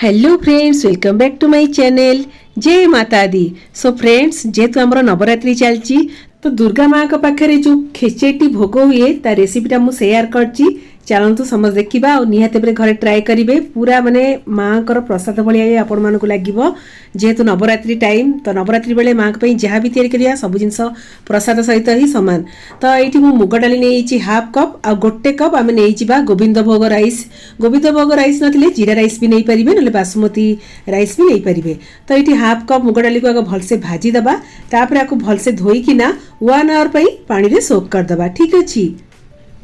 Hello friends, welcome back to my channel. जय माता दी। So friends, जेहेतु आमर नवरात्रि चलती तो दुर्गा माँ का पाखे जो खेचेटी भोग हुए ता रेसिपीटा मु शेयर करची। चलतु समस्त देखा और निहाती घरे ट्राए करेंगे। पूरा माने माँ को प्रसाद भाया आपण मानक लगे जेहेतु नवरात्रि टाइम तो नवरात्रि बेले माँ जहाँ भी तैयारी सब जिन प्रसाद सहित ही सामान। तो ये मुग डाली नहीं हाफ कप आ गोटे कप आम नहीं गोविंद भोग राइस। गोविंद भोग राइस ना जीरा राइस भी नहीं पारे ना बासमती राइस भी नहीं पारे। तो ये हाफ कप मुग डाली को आगे भलसे भाजीदबा तापर आपको भलसे धोईकिना 1 आवर पानी रे सोक करदबा। ठीक अच्छे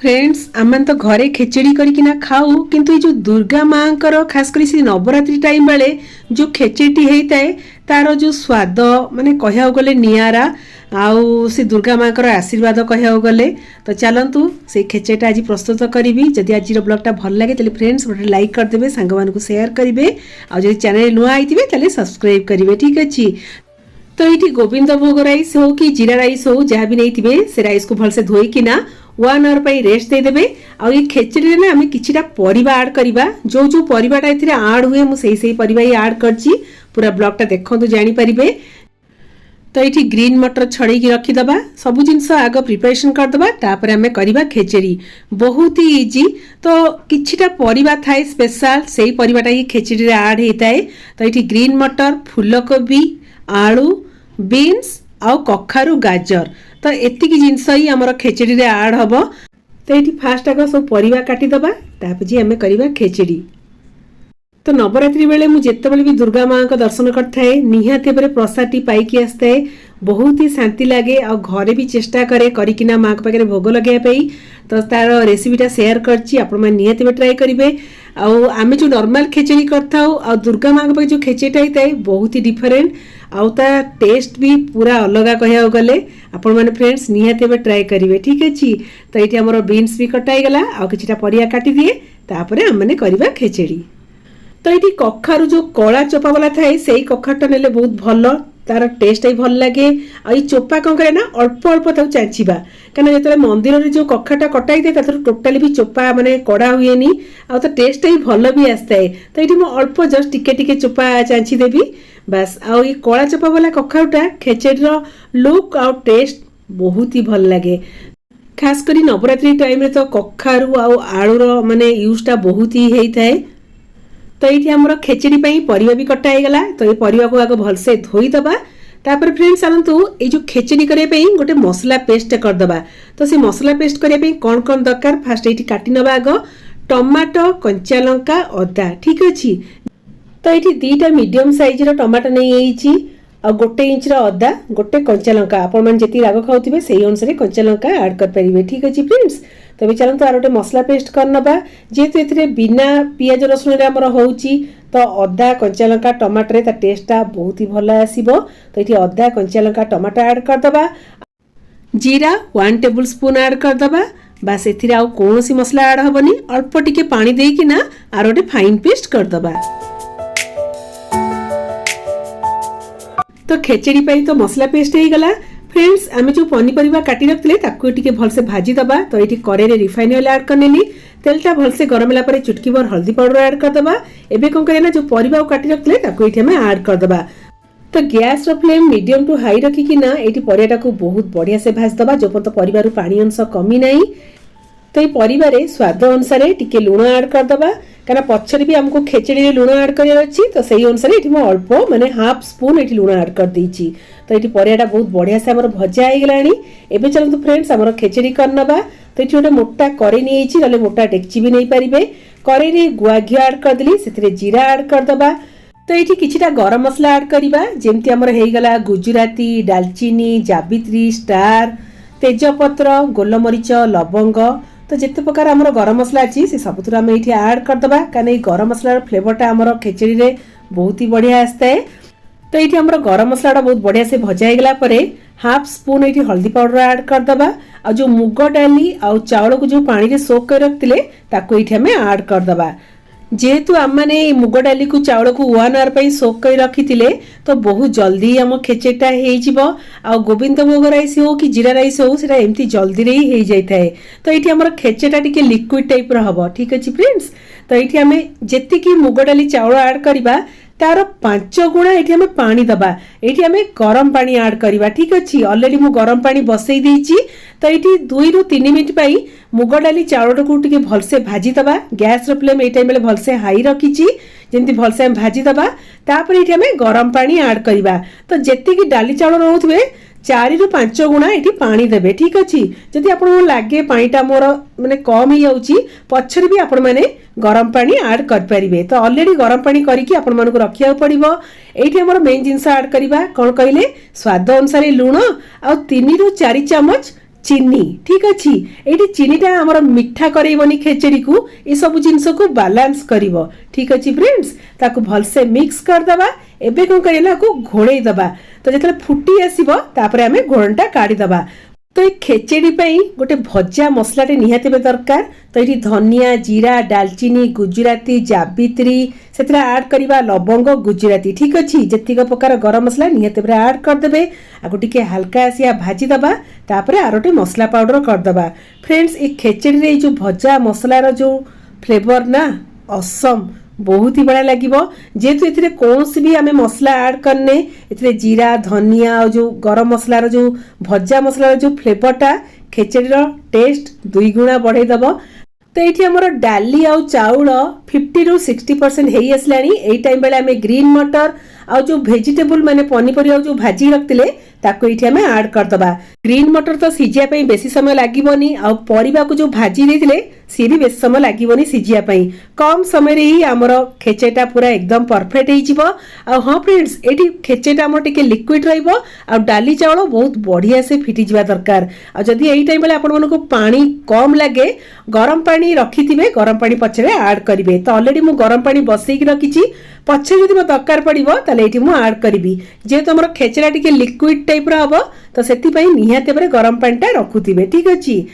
फ्रेंड्स, आम तो घरे खेचेड़ी करकिना खाऊ किंतु जो दुर्गा माँ कर खास कर नवरात्रि टाइम बेले जो खेचेटी होता है तार जो स्वाद माने कह गले नियारा आउ से दुर्गा माँ कर आशीर्वाद कह गले। तो चलतु से खेचेटा आज प्रस्तुत करी। जदि आज ब्लॉगटा भल लगे तो फ्रेंड्स गोटे लाइक करदे, सांग मान को शेयर करेंगे और जो चैनल नुआ आई सब्सक्राइब करेंगे। ठीक अच्छे तो ये गोविंद भोग राइस हो कि जीरा राइस हो जहाँ भी नहीं थे से राइस को भलसे धोईकिना 1 आवर रेस्ट देदेवे। आ ये खेचड़ी ना आम किछिटा परिबा ऐड करबा। जो जो परिबाटा एथिरे ऐड हुए मु सही परिबा ही ऐड करछि। पूरा ब्लॉगटा देखंतु जानि परिबे। तो ये ग्रीन मटर छड़े रखीदबा, सबू जिनस आग प्रिपरेशन करदबा तापर आम करबा खेचड़ी। बहुत ही इजी। तो किछिटा परिबा थाए स्पेशल सेही परिबाटा ही खेचड़ी रे ऐड होता है। तो ये ग्रीन मटर, फूलकोबी, आलू, बीन्स आउ कखारू, गाजर तो एतिकी जिनस ही आमर खेचड़ी रे ऐड हम। तो ये फास्ट आग सब परिबा काटिदबा तापर जी आम करबा खेचड़ी। तो नवरात्रि बेले मुझे जितेबाला भी दुर्गा माँ का दर्शन करता निहाती प्रसाद टी पाई आसता है। बहुत ही शांति लगे और घरे भी चेष्टा करे करिकिना माँ के पाखे भोग लगे। तो तार रेसिपीटा शेयर करची, आपण मैंने निहाती ट्राए करेंगे। आम जो नॉर्मल खेचड़ी करता और दुर्गा माँ के पाखे जो खेचड़ीटा होता है बहुत ही डिफरेंट आउ ता टेस्ट भी पूरा अलग कह गले। आपण मैंने फ्रेंड्स निहाती ट्राए करेंगे। ठीक अच्छे तो ये आमर बीन्स भी कटाईगला आ कि परिया काटी दिए तापर आम मैंने करवा खेचड़ी। तो ये कखारू जो कला चोपा वाला थाए से कखारूटा नेले बहुत भल, तार टेस्ट ही भल लगे। आ चोपा कौन करे ना अल्प अल्प चाचिबा कहीं जो मंदिर में जो कखाटा कटाई थे टोटाली भी चोपा माने कड़ा हुए आ तो टेस्ट ही भल भी आसता है। तो ये अल्प जस्ट टिके टिके चोपा चाची देवी बस। आ कला चोपा वाला कखारूटा खेचड़ी लुक आ टेस्ट बहुत ही भल लगे। खास करी नवरात्रि टाइम रे तो कखारू आलूर माने यूजटा बहुत ही होता है। तो ये आमर खेचड़ी परिवा भी कटाईगला। तो ये परिवा को आगे भलसे धोईदबा तापर फ्रेंड्स चलतु ये जो खेचड़ी करने गोटे मसला पेस्ट करदबा। तो से मसला पेस्ट करने कौन कौन दरकार फास्ट ये काटी नवा आग टमाटो, कंचा लंका, अदा। ठीक अच्छे तो ये 2टा मीडियम साइज टमाटो नहीं और 1 इंच अदा, 1 कंचा लंका आपण मैंने जी राग खाऊे से अनुसार कंचा लंका ऐड कर। ठीक अच्छे फ्रेंड्स तो भी चलते आर गोटे मसला पेस्ट करनबा जेहेतु ये बिना पियाज रसुण आमर होउची तो अदा, कंचा लंका, टमाटर ता टेस्टा बहुत ही भल आसीबो। तो ये अदा, कंचा लंका, टमाटर ऐड करदबा। जीरा 1 टेबल स्पून ऐड करदबा। बास एथिरे आउ कोनोसी मसला ऐड हबनी, अल्प टिके पानी देकिना आर गोटे फाइन पेस्ट करदबा। तो खेचड़ी पाई तो मसला पेस्ट हो गला। फ्रेंड्स आम जो पनीपरिया काटी रखते ताकू भलसे भाजीदबा। तो ये कड़े रिफाइन ऑयल ऐड करनेली, तेलटा भलसे गरम होला चुटकी भर हल्दी पाउडर ऐड करदबा। एबे कौन करे ना जो परिबा काटी रखते ताकू ये ऐड करदबा। तो गैस रो फ्लेम मीडियम टू हाई रखिकिना ये परियाटा को बहुत बढ़िया से भाजदबा जो पर्यंत परिबार पानी अंश कमी नहीं। तो ये परिवारे स्वाद अनुसार टिके लुण ऐड करदबा कहीं पछरे भी आमको खेचड़ी लुण ऐड कर तो सही अनुसार ये अल्प माने हाफ स्पून ये लुण ऐड कर देछि। तो ये परियाटा बहुत बढ़िया से आमर भजा हो गलानी। एबे चलतु फ्रेंड्स आमर खेचड़ी करनबा। तो ये गोटे मोटा कड़े नहीं ना मोटा डेक्ची भी नहीं पारे। कड़े गुआ घी ऐड करदेली से जीरा ऐड करदबा। तो ये किछिटा गरम मसला ऐड करबा जेमती आमर हो गला गुजराती, दालचीनी, जावित्री, स्टार, तेजपत्र, गोलमरीच, लवंग। तो जिते प्रकार आमर गरम मसला अच्छी से सबुथ आम ये ऐड करदबा कहीं गरम मसलार फ्लेवरटा आमर खेचड़ी रे बहुत ही बढ़िया आसता है। तो ये आमर गरम मसलाटा बहुत बढ़िया से भजा होगला हाफ स्पून ये हल्दी पाउडर ऐड करदबा। आ जो मुग डाली आ चाउल को जो पानी रे सोक कर रखते ताको ये आम ऐड करदबा। जेहेतु आम मैंने मुग डाली को चाउल को 1 आवर सोक कर रखी तो बहुत जल्दी आम खेचेटा हो गोविंद भोग राइस हो कि जीरा राइस हो से एमती जल्दी रे ही जाए। तो ये आम खेचेटा टिके लिक्विड टाइप हम। ठीक अच्छे फ्रेंड्स तो ये आम जी मुग डाली चाउल ऐड करवा तार 5 गुणा ये आम पानी दबा ये आम गरम पानी ऐड करवा। ठीक अच्छे ऑलरेडी मु गरम पानी बसई देइछि तो ये 2 ରୁ 3 मिनट पाई मुग डाली चाउल को टिके भलसे भाजी दबा। गैस रो फ्लेम ए टाइम भलसे हाई रखिछि जेमती भलसे हम भाजी दबा। तापर ये आम गरम पानी ऐड करवा। तो जेतिकी डाली चाउल रोथुवे 4 ରୁ 5 गुणा ये पानी देवे। ठीक अच्छे जदि आप लगे पानीटा मोर माने कम ही जाऊँगी पछरे भी आपण मैंने गरम पानी ऐड करें। तो ऑलरेडी गरम पानी करके आपण मानक रखा पड़ो। ये आम मेन जिनस ऐड करवा कौन कहले स्वाद अनुसार लुण आ 3 ରୁ 4 चामच चीनी। ठीक अच्छे ये चीनीटा आमर मिठा करबनी खेचड़ी को ये सब जिनस को बालांस करिवो। ठीक अच्छे फ्रेंड्स ताकू भलसे मिक्स करदबा। एबे कौन करिला को घोड़े दबा। तो जिते फुटी आसीबो तापरे आमे घोड़नटा काढ़ी दबा। तो ये खेचड़ी पाई गोटे भजा मसलाटे निहाती दरकार। तो ये धनिया जीरा डालचीनी गुजराती जावित्री से ऐड करवा लवंग गुजराती। ठीक अच्छे जितक प्रकार गरम मसला निहाती ऐड करदे आगु टिके हल्का आसिया भाजी दबा। तापर आरोटे मसला पाउडर करदबा। फ्रेंड्स ये खेचड़ी जो भजा मसलार जो फ्लेवर ना असम बहुत ही बढ़िया लगे जेहेतु ये कौन भी आम मसला ऐड करने ये जीरा धनिया और जो गरम मसलार जो भजा मसलार जो फ्लेवरटा खेचड़ीर टेस्ट 2 गुणा बढ़ाई दब। तो ये आमर डाली आउ चाउल 50 ରୁ 60% हो आसलानी। यही टाइम बेले आम ग्रीन मटर आउ जो भेजिटेबल माने पनीपरिया जो भाजी रखते ताको ये आम ऐड करदबा। ग्रीन मटर तो सीझापी बेसी समय लगभग आउ परिबा को जो भाजी देते सी भी बेस समय लगभग सीझापी कम समय ही आमर खेचेटा पूरा एकदम परफेक्ट हो। हाँ फ्रेंड्स ये खेचेटा आम टिके लिक्विड रहिबो आ डाली चाउल बहुत बढ़िया से फिटी जिबा दरकार। आ जदी एई टाइम बेले आपण मानको पानी कम लगे गरम पानी रखिथिबे गरम पानी पछरे ऐड करिवे। तो ऑलरेडी मु गरम पानी बसैकी रखिछि पछे जदी म दरकार पड़िबो ताले एठी मु ऐड करिवि। जेहेतु हमर खेचेरा टिके लिक्विड टाइप रा हबो तो सेति पई निहाते परे गरम पानीटा रखुथिबे। ठीक अछि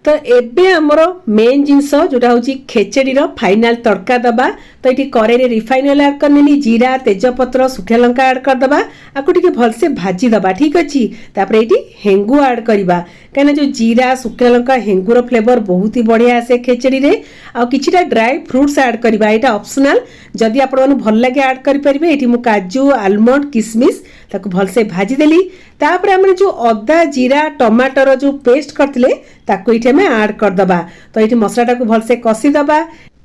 तो एबे हमरो मेन जिनस जोटा होची खेचड़ी रो फाइनल तड़का दबा। तो ये कड़े रिफाइन ऑयल ऐड करनेली जीरा तेजपत्र सुखा लंका ऐड कर दबा आकु टिके भलसे भाजी दबा। ठीक अच्छे तापर ये हेंगु ऐड करवा कहीं जो जीरा सुखा लंका हेंगुर फ्लेवर बहुत ही बढ़िया आसे खेचड़ी रे। आ किछिटा ड्राई फ्रूट्स ऐड करवा एटा ऑप्शनल जदि आपण भल लगे ऐड करि परिबे। एठी मु काजू आलमंड किशमिश ताकु भलसे भाजी देली। तापर हमने जो अदा जीरा टमाटर जो पेस्ट करथिले ताकु इठे में ऐड कर दबा। तो ये मसलाटा को भलसे कसी दबा।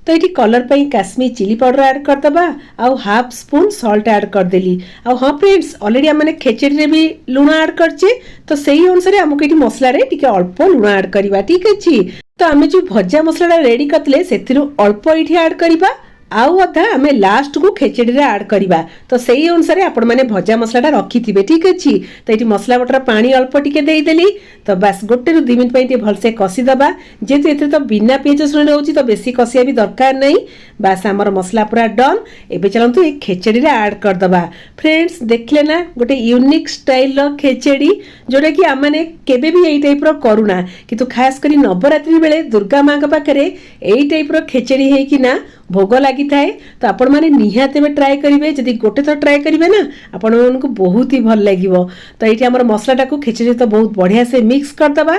तो ये कलर पे काश्मीर चिली पाउडर ऐड कर दबा आउ हाफ स्पून सॉल्ट ऐड कर देली। आउ हाँ फ्रेंड्स ऑलरेडी हमने खेचड़ी रे भी लुण ऐड करछे तो सही अनुसार हमको ये मसला रे टिके अल्प लुण ऐड करवा। ठीक अच्छे तो आम जो भजा मसला रेडी करते से अल्प ये ऐड करवा आउ अधा आम लास्ट को खेचड़ी रे ऐड करवा। तो सही अनुसार आपण मैंने भजा मसलाटा रखिथिबे। ठीक अच्छे तो ये मसला बटर पानी अल्प टिके देदेली। तो बस 1 ରୁ 2 मिनट भलसे कसी दबा। जेहेतु ये तो बिना पियाज रसुण रोचे तो बेसी कसिया भी दरकार नहीं। बस आमर मसला पूरा डन। एबे चलतु ये खेचड़ी रे ऐड कर दबा। फ्रेंड्स देखले ना गोटे यूनिक स्टाइल रो खेचड़ी जोटा कि आम मैंने केबे भी यही टाइप रो करूना किंतु खास करी नवरात्रि बेले दुर्गा माँ के पाखरे यही टाइप रो खेचड़ी है कि ना भोग लगी थाए। तो आपण माने निहाते में ट्राए करिवे जदि गोटे थर ट्राए करिवे ना आपण मानकु बहुत ही भल लागिवो। तो ये हमर मसलाटा को खेचड़ी तो बहुत बढ़िया से मिक्स कर दबा।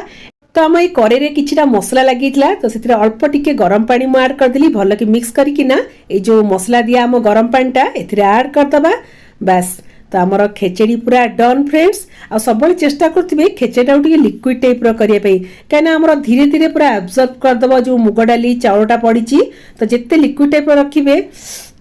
तो आम ये कड़े रे किछिटा मसला लगितला तो से अल्प टिके गरम पानी मु ऐड कर देली भल कि मिक्स करके ना ये जो मसला दिया आम गरम पानीटा एथिरे ऐड कर दबा। बस तो आमर खेचड़ी पूरा डन फ्रेंड्स। आ सब चेष्टा करथिबे खेचड़ीटा टिके लिक्विड टाइप रो करिया पई काना आमर धीरे धीरे पूरा एब्जॉर्ब कर दबो जो मुग डाली चाउलटा पड़ीची। तो जेते लिक्विड टाइप रो रखिबे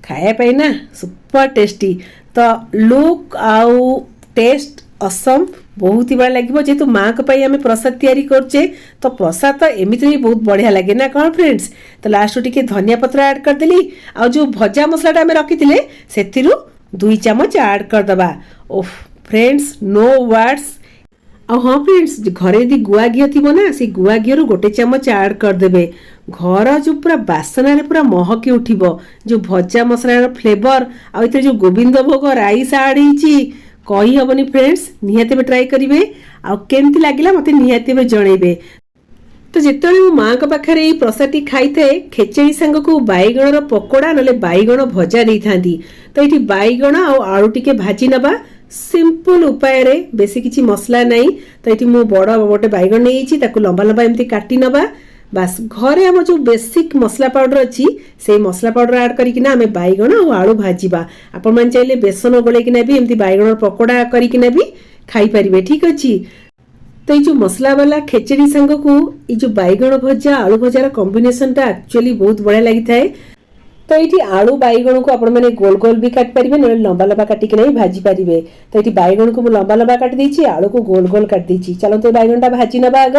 खाया पई ना सुपर टेस्टी। तो लुक आउ टेस्ट असम बहुत ही बड़ा लगे जेहेतु माँ को आम प्रसाद तैयारी करचे तो प्रसाद तो एमती भी बहुत बढ़िया लगे ना कौन फ्रेंड्स। तो लास्ट टिके धनिया पत्र ऐड करदेली आ जो भजा मसलाटा आम रखी से 2 चामच ऐड कर दबा। ओह फ्रेंड्स नो वर्ड्स। आ हाँ फ्रेंड्स घरे यदि गुआ घी थी ना से गुआ घी रू 1 चामच ऐड करदे घर जो पूरा बासना पूरा महकी उठिबो जो भजा मसलार फ्लेवर आ जो गोविंद भोग राइस ऐड होईची कही हबनी फ्रेंड्स। निहाते ट्राए करिवे आ केमती लागिला मते निहाते जणेबे। तो जिते मो माँ का पाखे ये प्रसादी खाई थे खेचड़ी सांग को बैगण पकोड़ा ना बैगण भजा नहीं था। तो ये बैगण आलू टिके भाजी नबा सिंपल उपाय रे बेसी किसी मसला नहीं। तो ये मु बड़ गोटे बैगण नहीं लंबा लंबा एमती काटी नबा बास घरे आम जो बेसिक मसला पाउडर अच्छी से मसला पाउडर ऐड करकिना आम बैगण और आलू भाजवा। आपण मैंने चाहिए बेसन गोलैकिना भी एमती बैगण पकोड़ा करकिना भी खाई पारिबे। ठीक अच्छी। तो ये जो मसला वाला खेचड़ी सांग को ये जो बैगण भजा आलू भजार कॉम्बिनेशन टा एक्चुअली बहुत बढ़िया लगी थाए। तो ये आलू बैगण को आपण मैंने गोल गोल भी काट पारिबे न लंबा लंबा काटिक नहीं भाजी पारिबे। तो ये बैगण को लंबा लंबा काट देछि आलू को गोल गोल काट देछि। चलो तो बैगण टा भाजी नबा आग।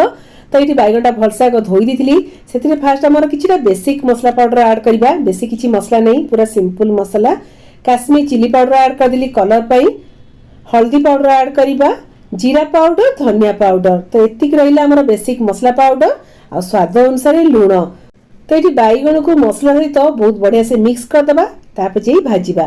तो ये बैगण टा भलसे आग धोई देथिली सेतिरे फास्ट हमर किछिटा बेसिक मसला पाउडर ऐड करबा। बेसी किछि मसला नहीं पूरा सिंपल मसला। काश्मीर चिली पाउडर ऐड कर देली कलर पई। हल्दी पाउडर ऐड करबा जीरा पाउडर धनिया पाउडर। तो एतिक रहिला हमर बेसिक मसला पाउडर आ स्वाद अनुसार लूण। तो ये बैगण को मसला सहित बहुत बढ़िया से मिक्स कर दबा तापर जे भाजीबा।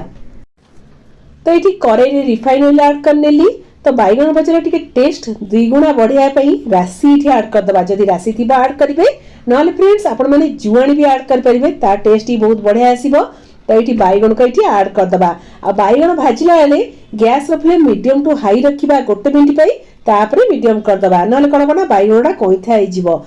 तो ये कड़ाई रे रिफाइन ऑयल ऐड कर नेली। तो बैगण भजार टिके टेस्ट दुई गुणा बढ़िया पई राशि इठी ऐड कर दबा। जदी राशि थिबा ऐड करिवे नले फ्रेंड्स आपण माने जुआणी भी ऐड कर परिवे ता टेस्ट ही बहुत बढ़िया आसीबो। तो ये बैगण को ये ऐड कर दबा। आ बैगण भाजिला बेले गैस रो फ्लेम मीडियम टू हाई रखिबा गोटे मिनिट पई तापर मीडियम कर दबा नले कोन बैगणटा कोइथा होई जिवो।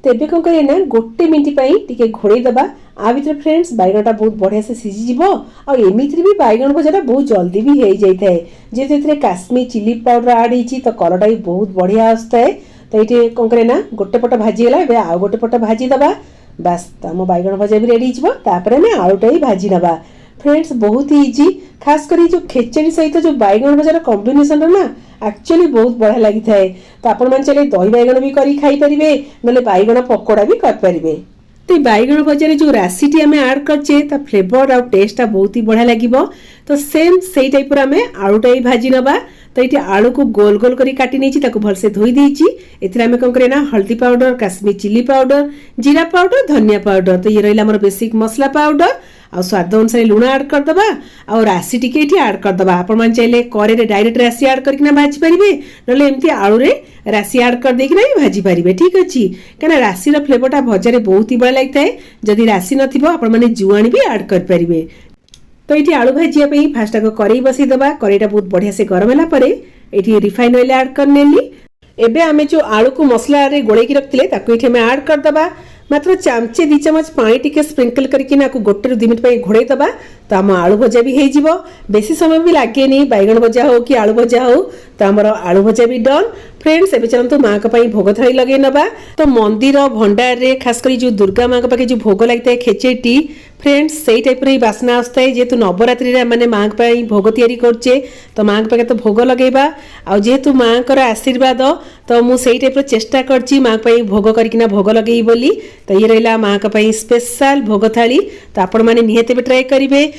तेबे कौन करिए ना गोटे मिनिट पई टिके घोड़े दबा। आ भितर फ्रेंड्स बैगणटा बहुत बढ़िया से सिझी जिवो। आ एमिति भी बैगण भजाटा बहुत जल्दी भी हो जाए जेहेतु एथिरे काश्मीर चिली पाउडर ऐड होईची तो कलरटा भी बहुत बढ़िया आसताए। तो ये कौन करे ना गोटे पट भाजी गला एबे आ गोटे पट भाजी दबा। बास आम बैगण भजा भी रेडी हो तापर आम आलूटा ही भाजी नबा। फ्रेंड्स बहुत ही इजी खास कर जो खेचड़ी सहित जो बैगण भजार कॉम्बिनेशन ना एक्चुअली बहुत बढ़िया लगी थाए। तो आपण मन चले दही बैगण भी करी खाई परिबे नले बैगण पकोड़ा भी कर परिबे। तो बैगण भजार जो राशि आम ऐड करछे ता फ्लेवर आ टेस्ट बहुत ही बढ़िया लागिबो। तो सेम सेही टाइप आम आलूटा ही भाजी नबा। तो ये आलू को गोल गोल करी काटी नहीं ताको भलसे धोई देछि। एथिरे आमे कोन करे ना हल्दी पाउडर काश्मीर चिली पाउडर जीरा पाउडर धनिया पाउडर। तो ये रहिला हमर बेसिक मसला पाउडर आ स्वाद अनुसार लूण ऐड कर दबा और राशि टिके इठी ऐड कर दबा। आपण मान चाहिले करे रे डायरेक्ट राशि ऐड करकिना भाजी परिबे नले एमती आलू रे राशि ऐड कर देकिना भी भाजी परिबे। ठीक अछि कना राशि रो फ्लेवरटा भजारे बहुत ही बढ़िया लागताए। जदी राशि नथिबो आपण माने जुआणी भी ऐड कर परिबे। तो ये आलू भाजिया पे फास्ट आग कड़ाई बसई दबा। कड़ाईटा बहुत बढ़िया से गरम होला परे एठी रिफाइन ऑयल ऐड कर नेली। एबे आमे जो आलू को मसला रे गोळेई की रखथिले ताको एठी आमे ऐड कर दबा। मात्र चामचे 2 चम्मच पानी टिके स्प्रिंकल करके ना गोटे रु 2 मिनिट पे घोड़े दबा। तो आम आलू भजा भी हो जिवो बेसी समय भी लागे नहीं बैगण भजा हो कि आलू भजा हो। तो आमर आलू भजा भी डन। फ्रेंड्स एबे चलंतु माँ का पई भोग थाली लगे नबा। तो मंदिर भंडार रे खास करी जो दुर्गा माँ पाखे जो भोग लगता खेचेटी फ्रेंड्स से टाइप री बासना आसताए जेहेतु नवरात्रि माने माँ पाई भोग तैयारी करछे। तो माँ पाखे तो भोग लगेबा आ जेहेतु माँ कर आशीर्वाद तो मु सेही टाइप चेष्टा करछि माँ पाई भोग करकिना भोग लगेई बोली। तो ये रहिला माँ का पई स्पेशल भोग थाली। तो आपण माने निहाती भी ट्राई करिवे।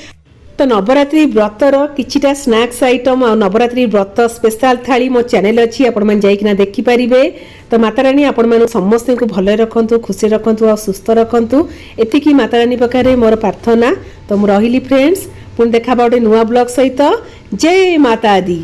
तो नवरात्रि व्रतर किछिटा स्नैक्स आइटम और नवरात्रि व्रत स्पेशल थाली मो चैनल अच्छी आपण मन जाइकिना देखि परिबे। तो माता रानी आपण मन समस्त को भले रखंतु खुशी रखंतु और सुस्थ रखंतु एतिकी माता रानी पकारे मोर प्रार्थना। तो मु रहिली फ्रेंड्स पुन देखा गोटे नुआ ब्लॉग सहित। जय माता दी।